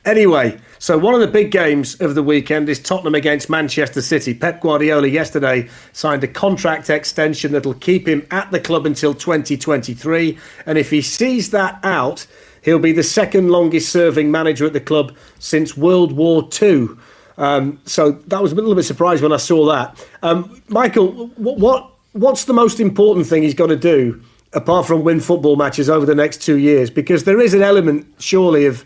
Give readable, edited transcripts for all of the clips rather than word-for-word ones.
Anyway, so one of the big games of the weekend is Tottenham against Manchester City. Pep Guardiola yesterday signed a contract extension that'll keep him at the club until 2023. And if he sees that out, he'll be the second longest serving manager at the club since World War II. So that was a little bit surprised when I saw that. Michael, what's the most important thing he's got to do apart from win football matches over the next 2 years? Because there is an element, surely, of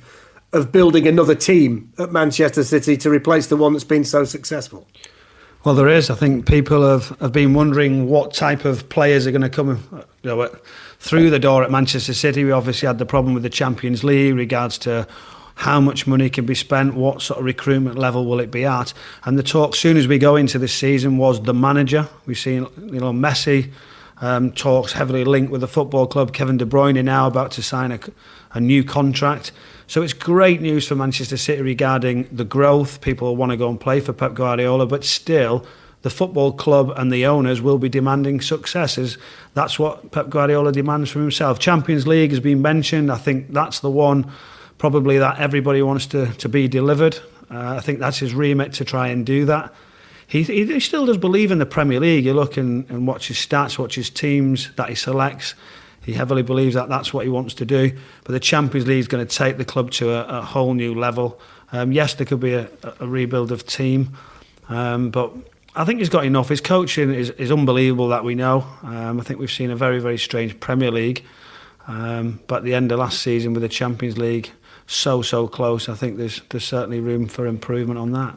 building another team at Manchester City to replace the one that's been so successful. Well, there is. I think people have been wondering what type of players are going to come through the door at Manchester City. We obviously had the problem with the Champions League in regards to how much money can be spent, what sort of recruitment level will it be at. And the talk, soon as we go into this season, was the manager. We've seen, Messi talks heavily linked with the football club. Kevin De Bruyne now about to sign a new contract. So it's great news for Manchester City regarding the growth. People want to go and play for Pep Guardiola, but still the football club and the owners will be demanding successes. That's what Pep Guardiola demands from himself. Champions League has been mentioned. I think that's the one probably that everybody wants to be delivered. I think that's his remit to try and do that. He still does believe in the Premier League. You look and watch his stats, watch his teams that he selects. He heavily believes that that's what he wants to do. But the Champions League is going to take the club to a whole new level. Yes, there could be a rebuild of team, but I think he's got enough. His coaching is unbelievable, that we know. I think we've seen a very, very strange Premier League. But at the end of last season with the Champions League, so close, I think there's certainly room for improvement on that.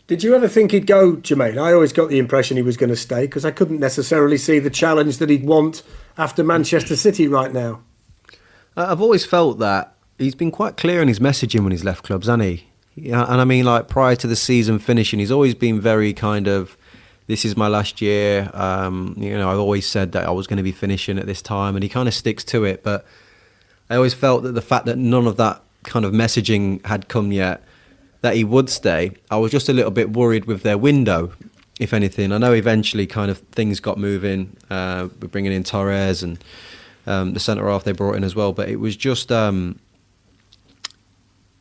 Did you ever think he'd go, Jermaine? I always got the impression he was going to stay because I couldn't necessarily see the challenge that he'd want after Manchester City right now. I've always felt that he's been quite clear in his messaging when he's left clubs, hasn't he? Yeah, and I mean, like prior to the season finishing, he's always been very kind of, this is my last year. I've always said that I was going to be finishing at this time, and he kind of sticks to it. But I always felt that the fact that none of that kind of messaging had come yet, that he would stay, I was just a little bit worried with their window, if anything. I know eventually kind of things got moving, we're bringing in Torres and the centre-half they brought in as well, but it was just, I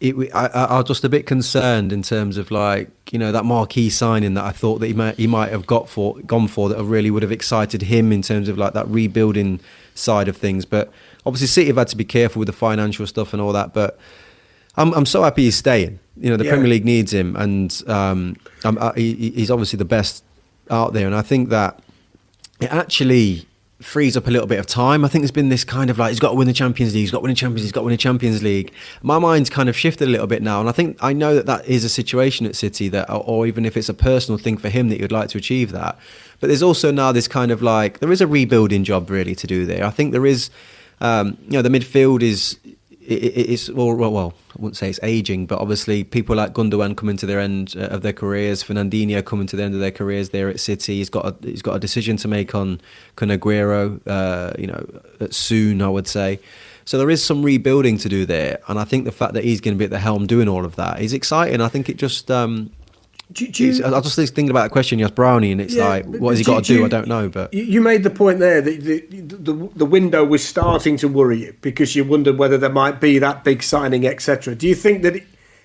was just a bit concerned in terms of that marquee signing that I thought that he might have gone for that really would have excited him in terms of like that rebuilding side of things. But obviously City have had to be careful with the financial stuff and all that, but I'm so happy he's staying. The Premier League needs him, and he's obviously the best out there. And I think that it actually frees up a little bit of time. I think there's been this kind of he's got to win the Champions League, he's got to win the Champions League, he's got to win the Champions League. My mind's kind of shifted a little bit now, and I know that is a situation at City that, or even if it's a personal thing for him that he would like to achieve that. But there's also now this kind of there is a rebuilding job really to do there. I think there is, the midfield is. It's well, I wouldn't say it's aging, but obviously people like Gundogan coming to their end of their careers, Fernandinho coming to the end of their careers there at City. He's got a decision to make on Aguero, soon, I would say. So there is some rebuilding to do there, and I think the fact that he's going to be at the helm doing all of that is exciting. I think it just. I was just thinking about that question you asked Brownie, and it's what has he got to do? I don't know. But you made the point there that the window was starting to worry you because you wondered whether there might be that big signing, etc. Do you think that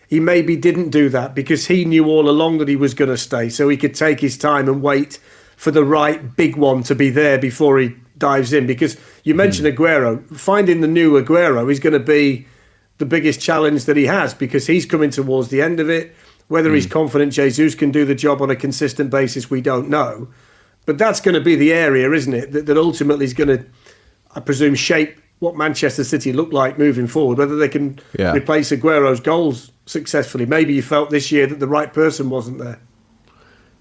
he maybe didn't do that because he knew all along that he was going to stay, so he could take his time and wait for the right big one to be there before he dives in? Because you mentioned Aguero. Finding the new Aguero is going to be the biggest challenge that he has because he's coming towards the end of it. Whether he's confident Jesus can do the job on a consistent basis, we don't know. But that's going to be the area, isn't it, that ultimately is going to, I presume, shape what Manchester City look like moving forward, whether they can replace Aguero's goals successfully. Maybe you felt this year that the right person wasn't there.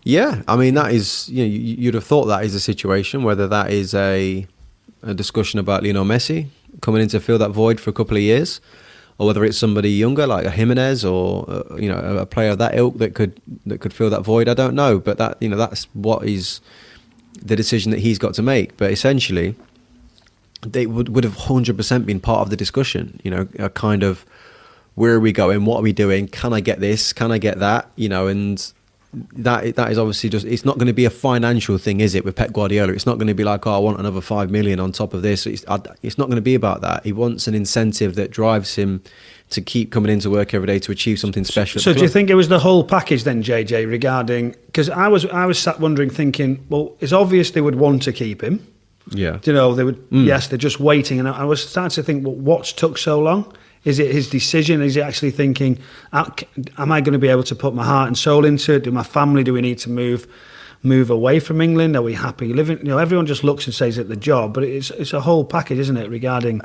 Yeah, I mean, that is, you'd have thought that is a situation, whether that is a discussion about Lionel Messi coming in to fill that void for a couple of years, or whether it's somebody younger like a Jimenez or a player of that ilk that could fill that void. I don't know, but that's what is the decision that he's got to make. But essentially, they would have 100% been part of the discussion. A kind of, where are we going? What are we doing? Can I get this? Can I get that? And that is obviously just, it's not going to be a financial thing, is it, with Pep Guardiola? It's not going to be like, oh, I want another 5 million on top of this. It's not going to be about that. He wants an incentive that drives him to keep coming into work every day to achieve something special. So do you think it was the whole package then, JJ, regarding, because I was sat wondering, thinking, well, it's obvious they would want to keep him. Yeah. You know, they would. Yes, they're just waiting, and I was starting to think, well, what's took so long? Is it his decision? Is he actually thinking, am I going to be able to put my heart and soul into it? Do my family, do we need to move away from England? Are we happy living? You know, everyone just looks and says it's the job, but it's a whole package, isn't it, regarding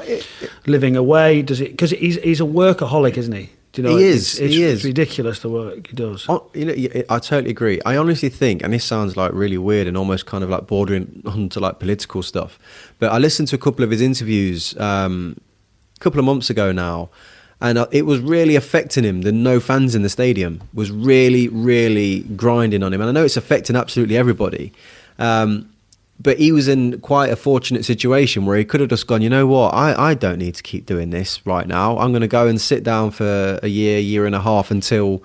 living away? Does it? Because he's a workaholic, isn't he? Do you know, he is. It's ridiculous the work he does. You know, I totally agree. I honestly think, and this sounds like really weird and almost kind of like bordering onto like political stuff, but I listened to a couple of his interviews a couple of months ago now, and it was really affecting him. The no fans in the stadium was really, really grinding on him, and I know it's affecting absolutely everybody. But he was in quite a fortunate situation where he could have just gone, you know what, I don't need to keep doing this right now. I'm going to go and sit down for a year and a half until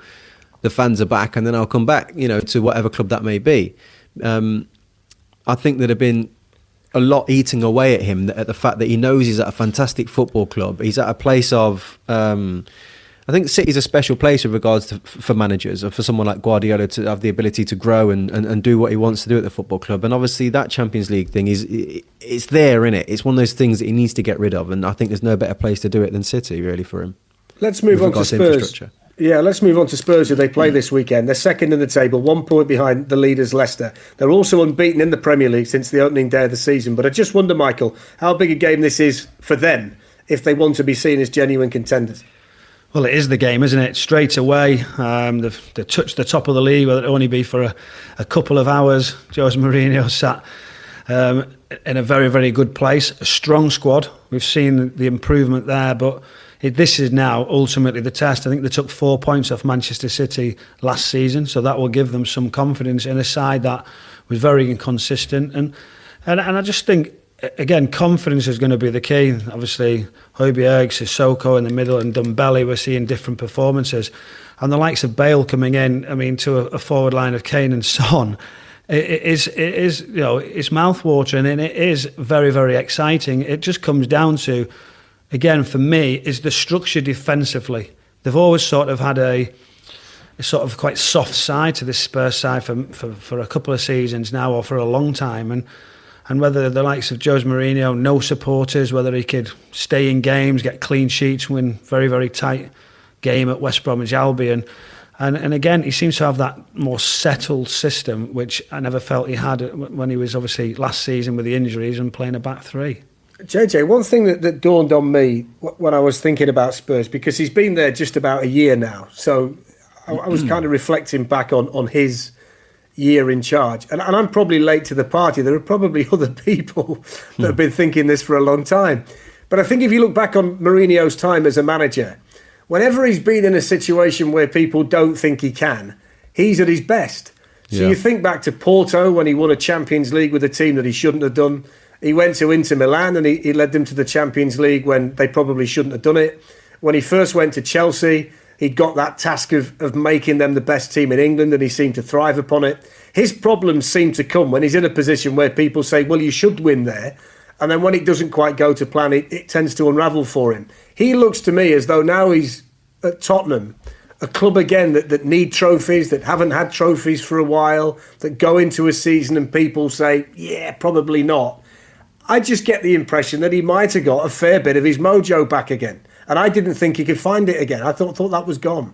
the fans are back, and then I'll come back, you know, to whatever club that may be. I think there'd have been a lot eating away at him, at the fact that he knows he's at a fantastic football club. He's at a place of... I think City's a special place with regards to for managers, or for someone like Guardiola to have the ability to grow and do what he wants to do at the football club. And obviously that Champions League thing it's there, innit? It's one of those things that he needs to get rid of, and I think there's no better place to do it than City, really, for him. Let's move on to Spurs. Yeah, let's move on to Spurs, who they play this weekend. They're second in the table, 1 point behind the leaders Leicester. They're also unbeaten in the Premier League since the opening day of the season. But I just wonder, Michael, how big a game this is for them if they want to be seen as genuine contenders. Well, it is the game, isn't it? Straight away, they've touched the top of the league, whether it only be for a couple of hours. Jose Mourinho sat in a very, very good place. A strong squad. We've seen the improvement there, but this is now ultimately the test. I think they took 4 points off Manchester City last season, so that will give them some confidence in a side that was very inconsistent. And I just think, again, confidence is going to be the key. Obviously, Højbjerg, Sissoko in the middle, and Dembele, we're seeing different performances. And the likes of Bale coming in, I mean, to a forward line of Kane and Son, it is, you know, it's mouthwatering, and it is very, very exciting. It just comes down to, again, for me, is the structure defensively. They've always sort of had a sort of quite soft side to this Spurs side for a couple of seasons now, or for a long time, and whether the likes of Jose Mourinho, no supporters, whether he could stay in games, get clean sheets, win very, very tight game at West Bromwich Albion. And again, he seems to have that more settled system, which I never felt he had when he was obviously last season with the injuries and playing a back three. JJ, one thing that dawned on me when I was thinking about Spurs, because he's been there just about a year now, so I was kind of reflecting back on his year in charge. And I'm probably late to the party. There are probably other people that have been thinking this for a long time. But I think if you look back on Mourinho's time as a manager, whenever he's been in a situation where people don't think he can, he's at his best. So you think back to Porto when he won a Champions League with a team that he shouldn't have done. He went to Inter Milan and he led them to the Champions League when they probably shouldn't have done it. When he first went to Chelsea, he'd got that task of making them the best team in England, and he seemed to thrive upon it. His problems seem to come when he's in a position where people say, well, you should win there. And then when it doesn't quite go to plan, it tends to unravel for him. He looks to me as though now he's at Tottenham, a club again that need trophies, that haven't had trophies for a while, that go into a season and people say, yeah, probably not. I just get the impression that he might have got a fair bit of his mojo back again. And I didn't think he could find it again. I thought that was gone.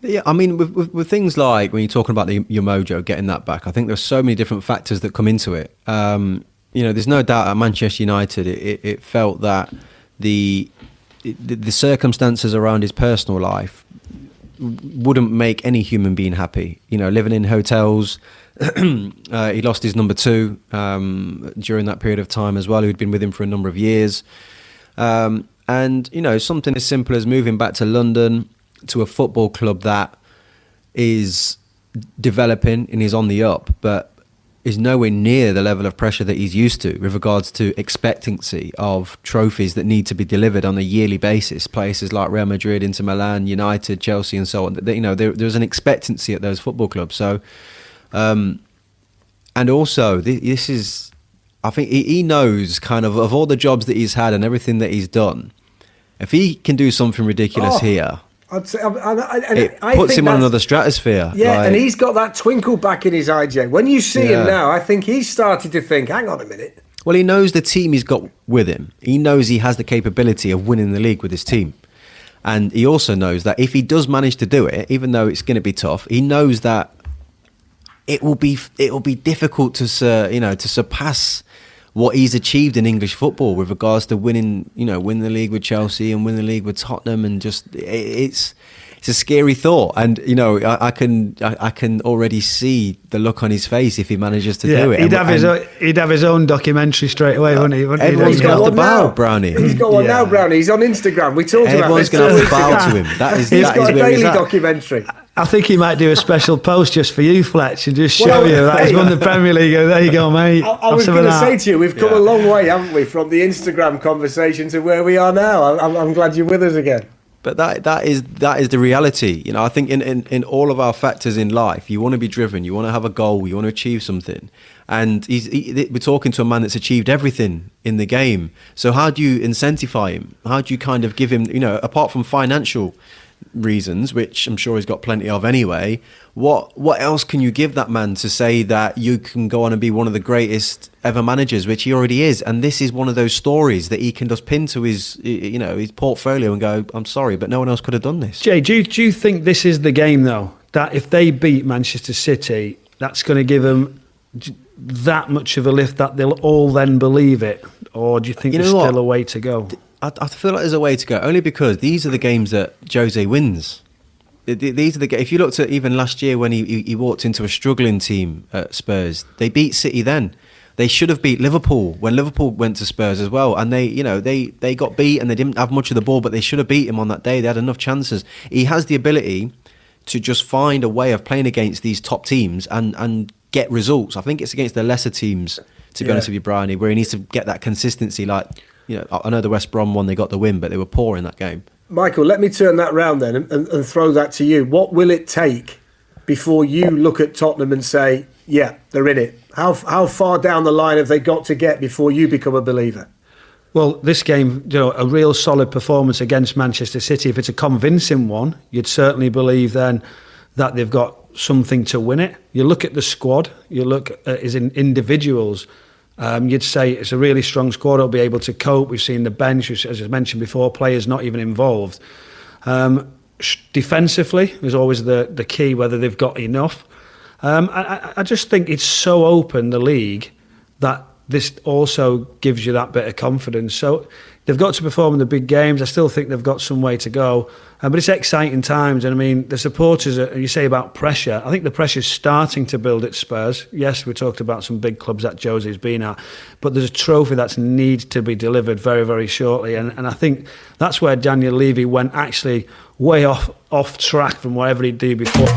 Yeah, I mean, with things like when you're talking about your mojo, getting that back, I think there's so many different factors that come into it. You know, there's no doubt at Manchester United, it felt that the circumstances around his personal life wouldn't make any human being happy. You know, living in hotels. He lost his number 2 during that period of time as well, who'd been with him for a number of years. And, you know, something as simple as moving back to London to a football club that is developing and is on the up, but is nowhere near the level of pressure that he's used to with regards to expectancy of trophies that need to be delivered on a yearly basis. Places like Real Madrid, Inter Milan, United, Chelsea, and so on. There's an expectancy at those football clubs. So, and also this is, I think he knows kind of all the jobs that he's had and everything that he's done. If he can do something ridiculous here, it puts him on another stratosphere. Yeah, and he's got that twinkle back in his eye, Jay. When you see him now, I think he's started to think, hang on a minute. Well, he knows the team he's got with him. He knows he has the capability of winning the league with his team. And he also knows that if he does manage to do it, even though it's going to be tough, he knows that it will be difficult to surpass what he's achieved in English football with regards to winning the league with Chelsea and win the league with Tottenham, and just it's a scary thought. And I can already see the look on his face if he manages to do it. He'd have his own documentary straight away, wouldn't he? Everyone's going to have to bow, Brownie. He's got one now, Brownie. He's on Instagram. We talked about this. Everyone's going to have to bow to him. He's got a daily documentary. I think he might do a special post just for you, Fletch, and just show you that he's won the Premier League. There you go, mate. I was going to say to you, we've come a long way, haven't we, from the Instagram conversation to where we are now. I'm glad you're with us again. But that is the reality. I think in all of our factors in life, you want to be driven, you want to have a goal, you want to achieve something. And we're talking to a man that's achieved everything in the game. So how do you incentivize him? How do you kind of give him, apart from financial reasons, which I'm sure he's got plenty of anyway, what else can you give that man to say that you can go on and be one of the greatest ever managers, which he already is? And this is one of those stories that he can just pin to his portfolio and go, I'm sorry, but no one else could have done this. Jay, do you think this is the game though, that if they beat Manchester City, that's going to give them that much of a lift that they'll all then believe it? Or do you think there's still a way to go? I feel like there's a way to go, only because these are the games that Jose wins. These are the if you looked at even last year when he walked into a struggling team at Spurs, they beat City then. They should have beat Liverpool when Liverpool went to Spurs as well, and they got beat and they didn't have much of the ball, but they should have beat him on that day. They had enough chances. He has the ability to just find a way of playing against these top teams and get results. I think it's against the lesser teams, to be honest with you, Bryony, where he needs to get that consistency. Like, I know the West Brom one, they got the win, but they were poor in that game. Michael, let me turn that round then and throw that to you. What will it take before you look at Tottenham and say, yeah, they're in it? How far down the line have they got to get before you become a believer? Well, this game, a real solid performance against Manchester City. If it's a convincing one, you'd certainly believe then that they've got something to win it. You look at the squad, you look at as in individuals, you'd say it's a really strong squad. It'll be able to cope. We've seen the bench, as I mentioned before, players not even involved. Defensively is always the key, whether they've got enough. I just think it's so open, the league, that this also gives you that bit of confidence. So they've got to perform in the big games. I still think they've got some way to go. But it's exciting times. And I mean, the supporters, you say about pressure, I think the pressure's starting to build at Spurs. Yes, we talked about some big clubs that Jose's been at, but there's a trophy that needs to be delivered very, very shortly. And I think that's where Daniel Levy went actually way off track from whatever he'd do before.